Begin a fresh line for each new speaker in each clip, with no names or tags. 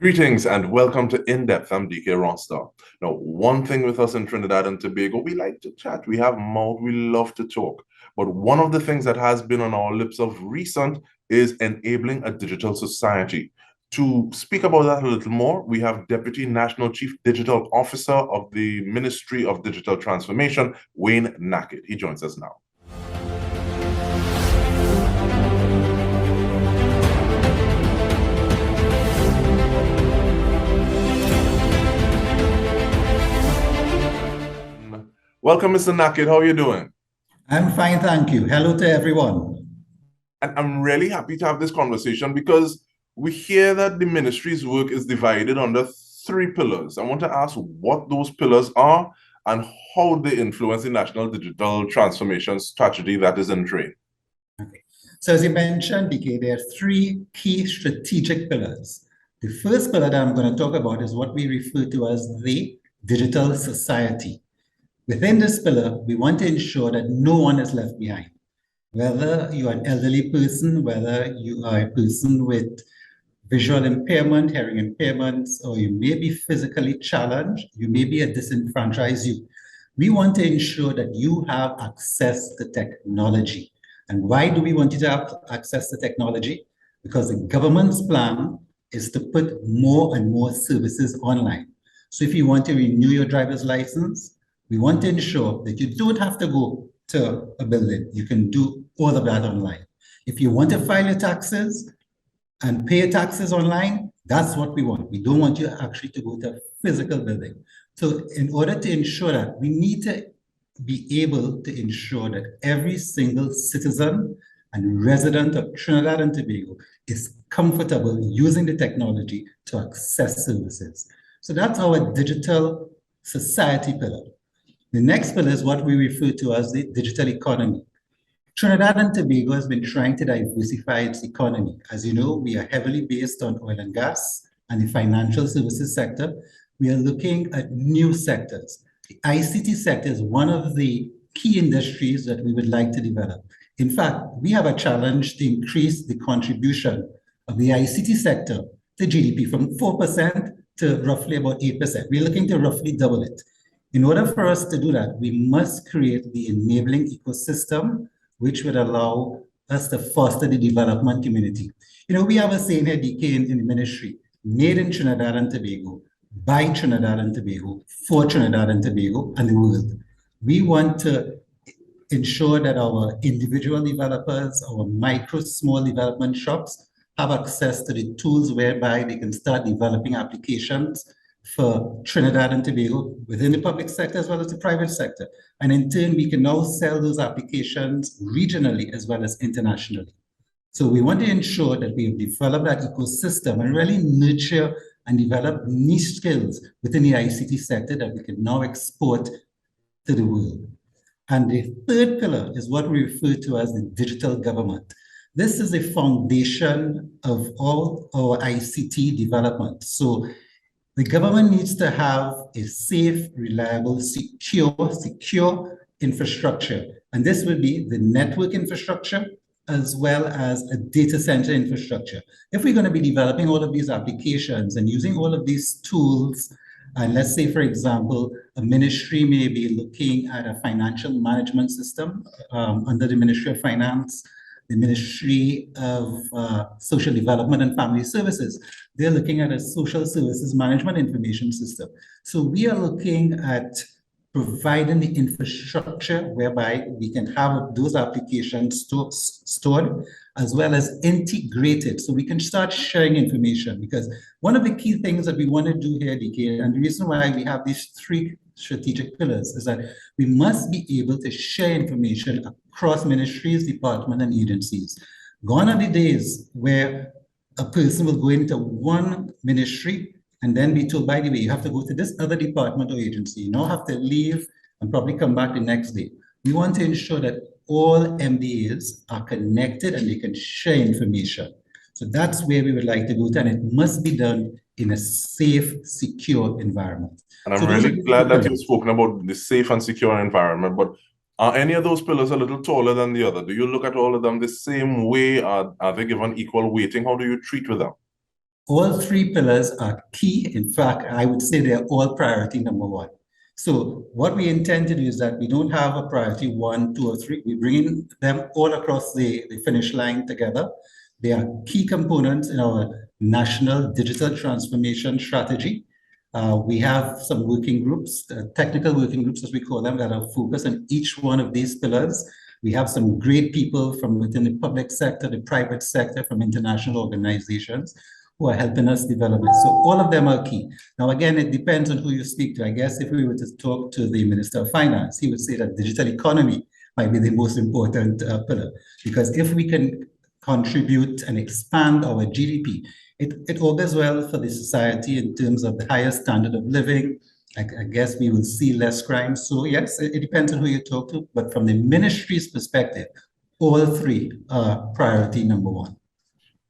Greetings and welcome to In Depth. I'm Dike Rostant. Now, one thing with us in Trinidad and Tobago, we like to chat. We have mouth, we love to talk. But one of the things that has been on our lips of recent is enabling a digital society. To speak about that a little more, we have Deputy National Chief Digital Officer of the Ministry of Digital Transformation, Wayne Nakhid. He joins us now. Welcome, Mr. Nakhid. How are you doing?
I'm fine, thank you. Hello to everyone.
And I'm really happy to have this conversation because we hear that the ministry's work is divided under three pillars. I want to ask what those pillars are and how they influence the national digital transformation strategy that is in train.
Okay. So as you mentioned, DK, there are three key strategic pillars. The first pillar that I'm going to talk about is what we refer to as the digital society. Within this pillar, we want to ensure that no one is left behind. Whether you are an elderly person, whether you are a person with visual impairment, hearing impairments, or you may be physically challenged, you may be a disenfranchised youth. We want to ensure that you have access to technology. And why do we want you to have access to technology? Because the government's plan is to put more and more services online. So if you want to renew your driver's license, we want to ensure that you don't have to go to a building. You can do all of that online. If you want to file your taxes and pay your taxes online, that's what we want. We don't want you actually to go to a physical building. So in order to ensure that, we need to be able to ensure that every single citizen and resident of Trinidad and Tobago is comfortable using the technology to access services. So that's our digital society pillar. The next pillar is what we refer to as the digital economy. Trinidad and Tobago has been trying to diversify its economy. As you know, we are heavily based on oil and gas and the financial services sector. We are looking at new sectors. The ICT sector is one of the key industries that we would like to develop. In fact, we have a challenge to increase the contribution of the ICT sector to GDP from 4% to roughly about 8%. We're looking to roughly double it. In order for us to do that, we must create the enabling ecosystem which would allow us to foster the development community. You know, we have a saying here, DK, in the ministry, made in Trinidad and Tobago, by Trinidad and Tobago, for Trinidad and Tobago and the world. We want to ensure that our individual developers, our micro, small development shops have access to the tools whereby they can start developing applications for Trinidad and Tobago within the public sector as well as the private sector. And in turn, we can now sell those applications regionally as well as internationally. So we want to ensure that we've developed that ecosystem and really nurture and develop niche skills within the ICT sector that we can now export to the world. And the third pillar is what we refer to as the digital government. This is the foundation of all our ICT development. So the government needs to have a safe, reliable, secure infrastructure. And this will be the network infrastructure as well as a data center infrastructure. If we're going to be developing all of these applications and using all of these tools, and let's say, for example, a ministry may be looking at a financial management system under the Ministry of Finance, the Ministry of Social Development and Family Services. They're looking at a social services management information system. So we are looking at providing the infrastructure whereby we can have those applications stored as well as integrated so we can start sharing information. Because one of the key things that we want to do here, DK, and the reason why we have these three strategic pillars is that we must be able to share information across ministries, departments, and agencies. Gone are the days where a person will go into one ministry and then be told, by the way, you have to go to this other department or agency. You now have to leave and probably come back the next day. We want to ensure that all MDAs are connected and they can share information. So that's where we would like to go to, and it must be done in a safe, secure environment.
And I'm really glad that you've spoken about the safe and secure environment, but are any of those pillars a little taller than the other? Do you look at all of them the same way? Are they given equal weighting? How do you treat with them?
All three pillars are key. In fact, I would say they're all priority number one. So what we intend to do is that we don't have a priority one, two, or three. We bring them all across the finish line together. They are key components in our national digital transformation strategy. We have some working groups, technical working groups, as we call them, that are focused on each one of these pillars. We have some great people from within the public sector, the private sector, from international organizations who are helping us develop it. So all of them are key. Now, again, it depends on who you speak to. I guess if we were to talk to the Minister of Finance, he would say that digital economy might be the most important pillar, because if we can contribute and expand our GDP, it augurs well for the society in terms of the higher standard of living. I guess we will see less crime. So yes, it depends on who you talk to, but from the ministry's perspective, all three are priority number one.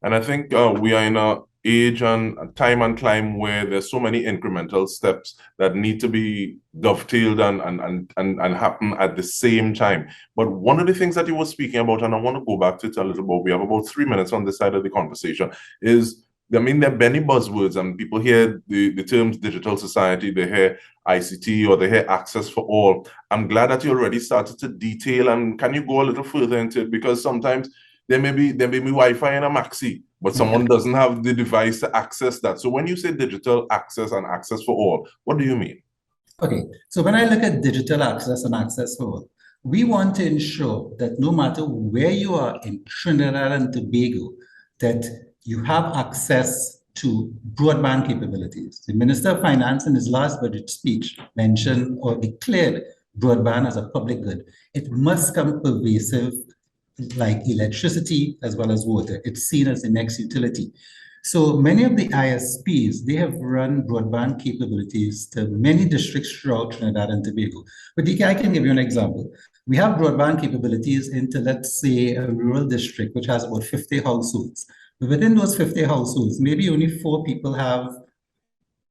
And I think we are in a age and time and climb where there's so many incremental steps that need to be dovetailed and happen at the same time. But one of the things that you were speaking about, and I want to go back to it a little bit, we have about 3 minutes on this side of the conversation, is, I mean, there are many buzzwords and people hear the terms digital society, they hear ICT, or they hear access for all. I'm glad that you already started to detail, and can you go a little further into it? Because sometimes there may be Wi-Fi in a maxi, but someone doesn't have the device to access that. So when you say digital access and access for all, what do you mean?
Okay, so when I look at digital access and access for all, we want to ensure that no matter where you are in Trinidad and Tobago, that you have access to broadband capabilities. The Minister of Finance in his last budget speech mentioned or declared broadband as a public good. It must come pervasive like electricity as well as water. It's seen as the next utility. So many of the ISPs, they have run broadband capabilities to many districts throughout Trinidad and Tobago. But Dike, I can give you an example. We have broadband capabilities into, let's say, a rural district, which has about 50 households. But within those 50 households, maybe only 4 people have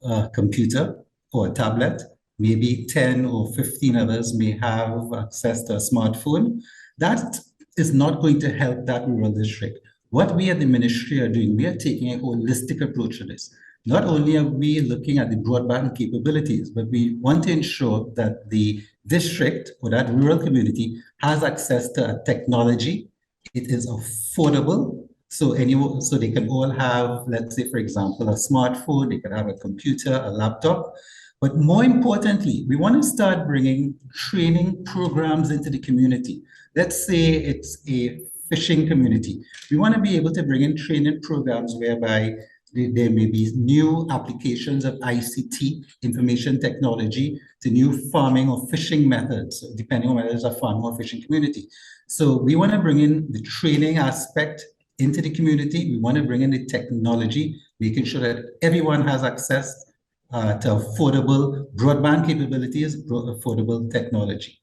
a computer or a tablet. Maybe 10 or 15 others may have access to a smartphone. That is not going to help that rural district. What we at the ministry are doing, we are taking a holistic approach to this. Not only are we looking at the broadband capabilities, but we want to ensure that the district or that rural community has access to a technology. It is affordable. So they can all have, let's say, for example, a smartphone, they can have a computer, a laptop. But more importantly, we want to start bringing training programs into the community. Let's say it's a fishing community. We want to be able to bring in training programs whereby there may be new applications of ICT, information technology, to new farming or fishing methods, depending on whether it's a farming or fishing community. So we want to bring in the training aspect into the community. We want to bring in the technology, making sure that everyone has access to affordable broadband capabilities, affordable technology.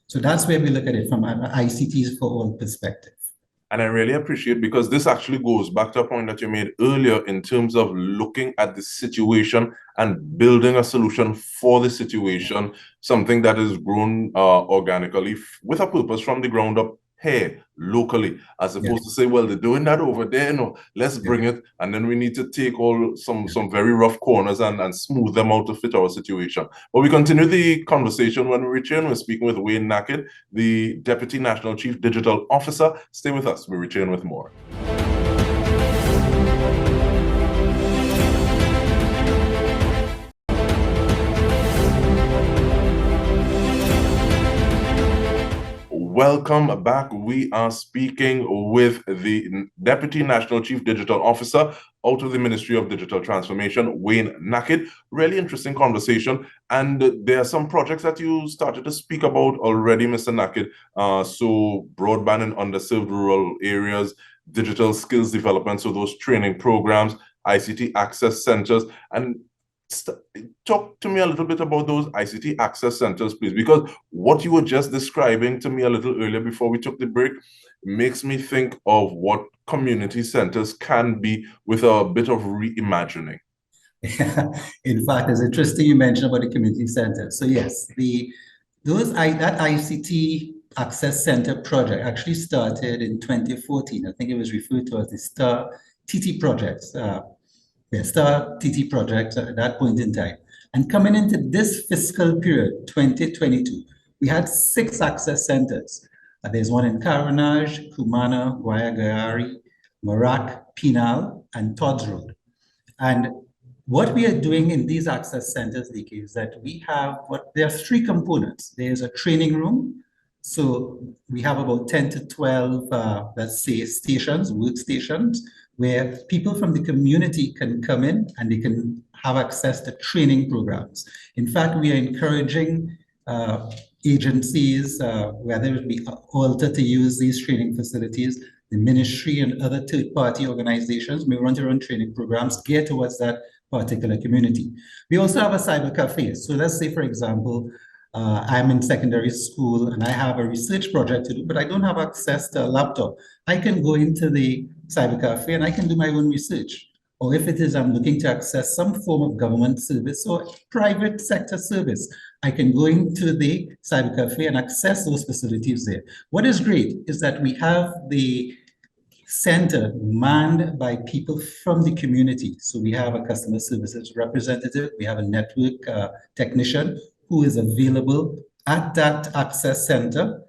So that's where we look at it from an ICTs for all perspective.
And I really appreciate, because this actually goes back to a point that you made earlier in terms of looking at the situation and building a solution for the situation, something that is grown organically with a purpose from the ground up here locally, as opposed to say, well, they're doing that over there. No, let's bring it, and then we need to take all some very rough corners and smooth them out to fit our situation. But we continue the conversation when we return. We're speaking with Wayne Nakhid, the Deputy National Chief Digital Officer. Stay with us. We return with more. Welcome back. We are speaking with the Deputy National Chief Digital Officer out of the Ministry of Digital Transformation, Wayne Nakhid. Really interesting conversation. And there are some projects that you started to speak about already, Mr. Nakhid. So broadband in underserved rural areas, digital skills development, so those training programs, ICT access centers, and talk to me a little bit about those ICT access centers, please, because what you were just describing to me a little earlier before we took the break makes me think of what community centers can be with a bit of reimagining.
In fact, it's interesting you mentioned about the community center. So yes, that ICT Access Center project actually started in 2014. I think it was referred to as the STAR TT projects. their Star TT projects at that point in time. And coming into this fiscal period, 2022, we had 6 access centers. There's one in Caranage, Kumana, Guayagari, Marak, Pinal, and Todd's Road. And what we are doing in these access centers, Dike, is that we have there are 3 components. There's a training room. So we have about 10 to 12, let's say, stations, workstations, where people from the community can come in and they can have access to training programs. In fact, we are encouraging agencies, whether it be Alta to use these training facilities, the ministry and other third-party organizations may want to run training programs geared towards that particular community. We also have a cyber cafe. So let's say, for example, I'm in secondary school and I have a research project to do, but I don't have access to a laptop. I can go into the cyber cafe and I can do my own research. Or if it is I'm looking to access some form of government service or private sector service, I can go into the cyber cafe and access those facilities there. What is great is that we have the center manned by people from the community. So we have a customer services representative, we have a network technician who is available at that access center,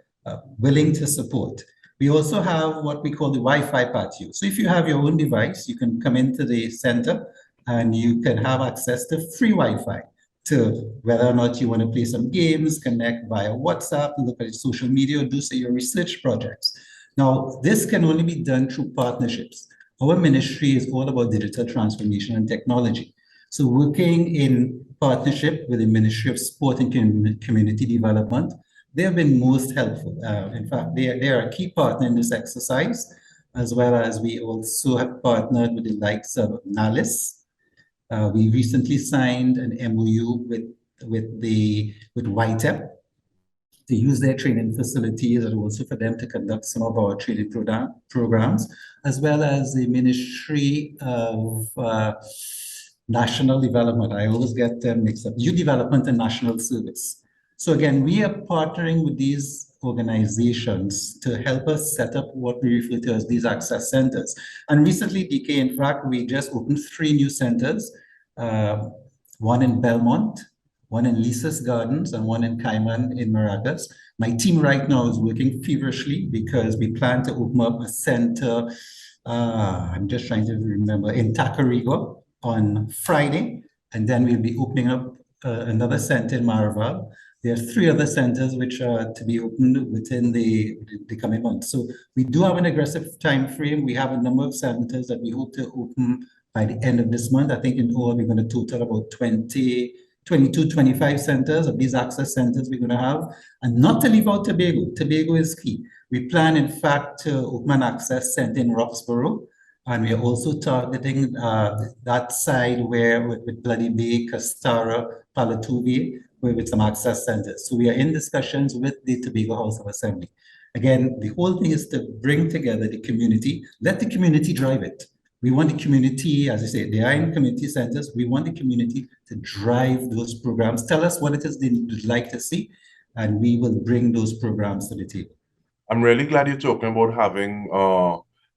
willing to support. We also have what we call the Wi-Fi patio. So if you have your own device, you can come into the center and you can have access to free Wi-Fi to whether or not you want to play some games, connect via WhatsApp, look at social media, or do say your research projects. Now, this can only be done through partnerships. Our ministry is all about digital transformation and technology. So working in partnership with the Ministry of Sport and Community Development, they have been most helpful. In fact, they are a key partner in this exercise, as well as we also have partnered with the likes of NALIS. We recently signed an MOU with YTEP to use their training facilities and also for them to conduct some of our training programs, as well as the Ministry of National Development. I always get them mixed up, Youth Development and National Service. So again, we are partnering with these organizations to help us set up what we refer to as these access centers. And recently, Dike, in fact, we just opened 3 new centers, one in Belmont, one in Lisa's Gardens, and one in Cayman in Maracas. My team right now is working feverishly because we plan to open up a center, I'm just trying to remember, in Tacarigua on Friday, and then we'll be opening up another center in Maraval. There are 3 other centers which are to be opened within the coming months. So we do have an aggressive time frame. We have a number of centers that we hope to open by the end of this month. I think in all, we're going to total about 22, 25 centers of these access centers we're going to have. And not to leave out Tobago. Tobago is key. We plan, in fact, to open an access center in Roxborough. And we are also targeting that side where with Bloody Bay, Castara, Palatuvi, with some access centers. So we are in discussions with the Tobago House of Assembly. Again, the whole thing is to bring together the community, let the community drive it. We want the community, as I say, they are in community centers. We want the community to drive those programs. Tell us what it is they'd like to see, and we will bring those programs to the table.
I'm really glad you're talking about having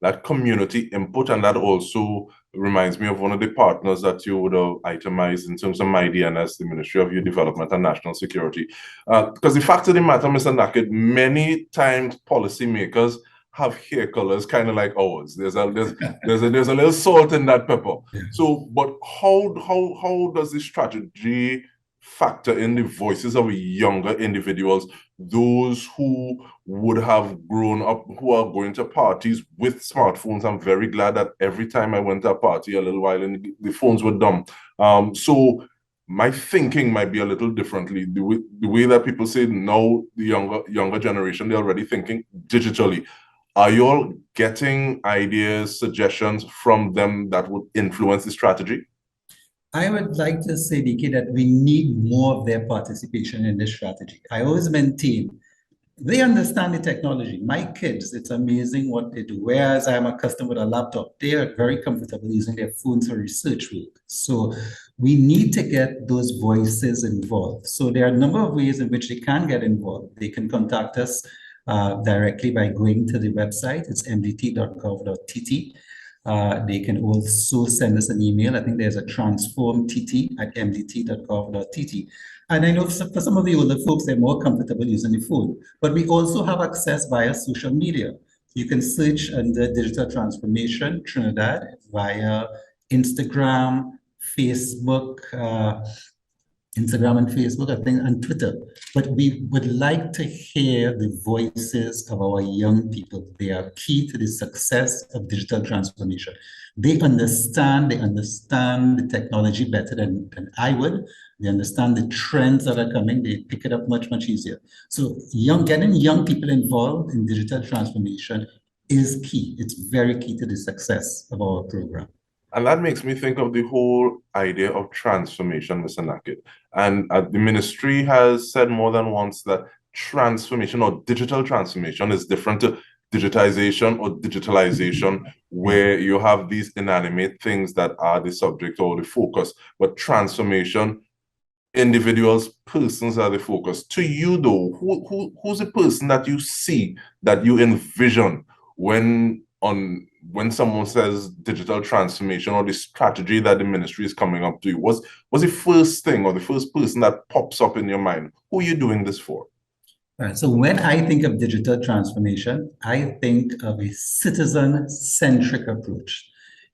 that community input, and that also reminds me of one of the partners that you would have itemized in terms of my DNS, the Ministry of Youth Development and National Security. Because the fact of the matter, Mr. Nakhid, many times policymakers have hair colors kind of like ours. There's a little salt in that pepper. So, but how does this strategy factor in the voices of younger individuals, those who would have grown up, who are going to parties with smartphones? I'm very glad that every time I went to a party a little while and the phones were dumb. So my thinking might be a little differently. The way that people say now, the younger generation, they're already thinking digitally. Are you all getting ideas, suggestions from them that would influence the strategy?
I would like to say, Dike, that we need more of their participation in this strategy. I always maintain they understand the technology. My kids, it's amazing what they do. Whereas I'm accustomed with a laptop, they are very comfortable using their phones for research work. So we need to get those voices involved. So there are a number of ways in which they can get involved. They can contact us directly by going to the website. It's mdt.gov.tt. They can also send us an email. I think there's a transformtt@mdt.gov.tt. And I know for some of the older folks, they're more comfortable using the phone, but we also have access via social media. You can search under Digital Transformation Trinidad via Instagram, Facebook, Instagram and Facebook, I think, and Twitter. But we would like to hear the voices of our young people. They are key to the success of digital transformation. They understand the technology better than I would. They understand the trends that are coming. They pick it up much, much easier. So getting young people involved in digital transformation is key. It's very key to the success of our program.
And that makes me think of the whole idea of transformation, Mr. Nakhid. And the ministry has said more than once that transformation or digital transformation is different to digitization or digitalization, where you have these inanimate things that are the subject or the focus. But transformation, individuals, persons are the focus. To you, though, who's the person that you see, that you envision when someone says digital transformation or the strategy that the ministry is coming up to? Was the first thing or the first person that pops up in your mind? Who are you doing this for?
Right. So when I think of digital transformation, I think of a citizen-centric approach.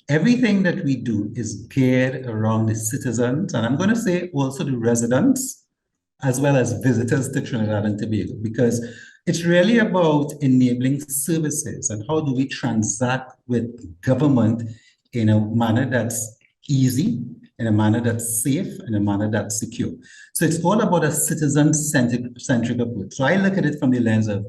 Everything that we do is geared around the citizens, and I'm going to say also the residents, as well as visitors to Trinidad and Tobago, because it's really about enabling services and how do we transact with government in a manner that's easy, in a manner that's safe, in a manner that's secure. So it's all about a citizen-centric approach. So I look at it from the lens of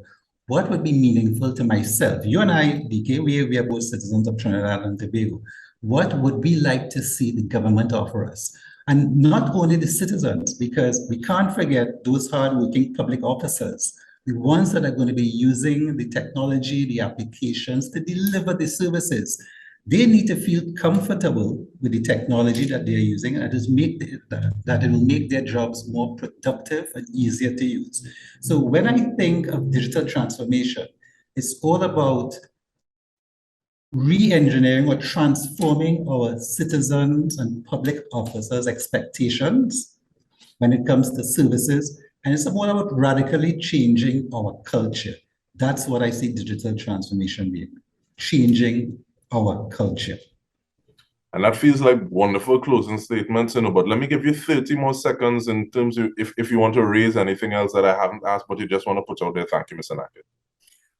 what would be meaningful to myself. You and I, Dike, we are both citizens of Trinidad and Tobago. What would we like to see the government offer us? And not only the citizens, because we can't forget those hardworking public officers, the ones that are going to be using the technology, the applications to deliver the services. They need to feel comfortable with the technology that they're using, and that it will make their jobs more productive and easier to use. So when I think of digital transformation, it's all about re-engineering or transforming our citizens and public officers' expectations when it comes to services. And it's all about radically changing our culture. That's what I see digital transformation being, changing our culture.
And that feels like wonderful closing statements, but let me give you 30 more seconds in terms of if you want to raise anything else that I haven't asked, but you just want to put out there. Thank you, Mr. Nakhid.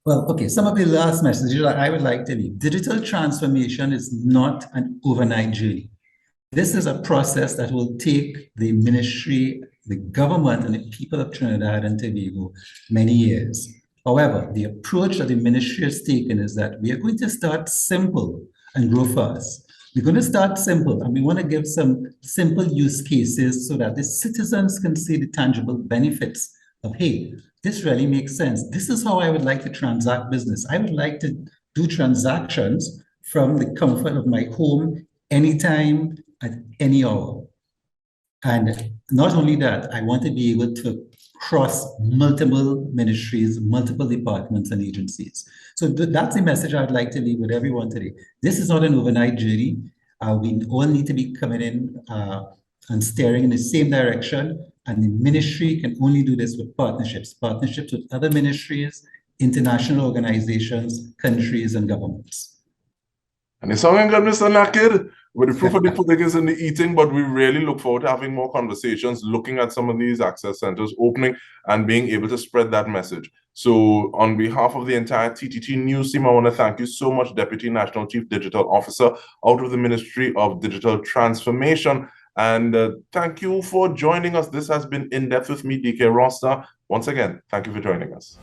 Well, okay, some of the last messages that I would like to leave. Digital transformation is not an overnight journey. This is a process that will take the ministry, the government, and the people of Trinidad and Tobago many years. However, the approach that the ministry has taken is that we are going to start simple and grow fast. We're going to start simple, and we want to give some simple use cases so that the citizens can see the tangible benefits of, hey, this really makes sense. This is how I would like to transact business. I would like to do transactions from the comfort of my home anytime, at any hour. And not only that, I want to be able to cross multiple ministries, multiple departments and agencies. So that's the message I'd like to leave with everyone today. This is not an overnight journey. We all need to be coming in and steering in the same direction. And the ministry can only do this with partnerships with other ministries, international organizations, countries, and governments.
And it's sounding good, Mr. Nakhid. With the proof of the pudding is in the eating, but we really look forward to having more conversations, looking at some of these access centers opening and being able to spread that message. So on behalf of the entire TTT News team, I want to thank you so much, Deputy National Chief Digital Officer out of the Ministry of Digital Transformation. And thank you for joining us. This has been In Depth with me, Dike Rostant. Once again, thank you for joining us.